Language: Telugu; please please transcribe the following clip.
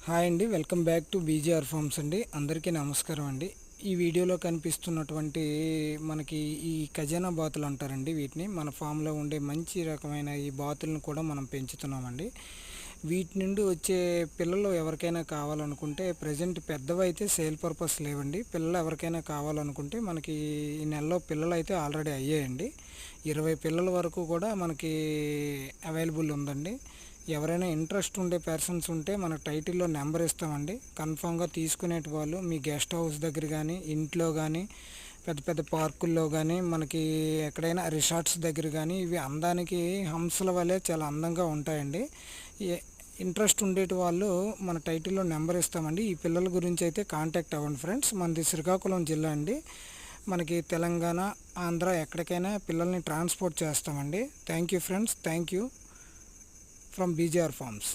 హాయ్ అండి, welcome back to BGR farms అండి. అందరికీ నమస్కారం అండి. ఈ వీడియోలో కనిపిస్తున్నటువంటి మనకి ఈ ఖజానా బాతులు అంటారండి. వీటిని మన ఫామ్లో ఉండే మంచి రకమైన ఈ బాతులను కూడా మనం పెంచుతున్నామండి. వీటి నుండి వచ్చే పిల్లలు ఎవరికైనా కావాలనుకుంటే ప్రజెంట్ పెద్దవి అయితే సేల్ పర్పస్ లేవండి. పిల్లలు ఎవరికైనా కావాలనుకుంటే మనకి ఈ నెలలో పిల్లలు అయితే ఆల్రెడీ అయ్యాయండి. 20 పిల్లల వరకు కూడా మనకి అవైలబుల్ ఉందండి. ఎవరైనా ఇంట్రెస్ట్ ఉండే పర్సన్స్ ఉంటే మన టైటిల్లో నెంబర్ ఇస్తామండి. కన్ఫామ్గా తీసుకునేటి వాళ్ళు మీ గెస్ట్ హౌస్ దగ్గర కానీ, ఇంట్లో కానీ, పెద్ద పెద్ద పార్కుల్లో కానీ, మనకి ఎక్కడైనా రిసార్ట్స్ దగ్గర కానీ ఇవి అందానికి హంసల వలె చాలా అందంగా ఉంటాయండి. ఇంట్రెస్ట్ ఉండేటి వాళ్ళు మన టైటిల్లో నెంబర్ ఇస్తామండి. ఈ పిల్లల గురించి అయితే కాంటాక్ట్ అవ్వండి ఫ్రెండ్స్. మనది శ్రీకాకుళం జిల్లా అండి. మనకి తెలంగాణ, ఆంధ్ర ఎక్కడికైనా పిల్లల్ని ట్రాన్స్పోర్ట్ చేస్తామండి. Thank you friends. Thank you from BGR forms.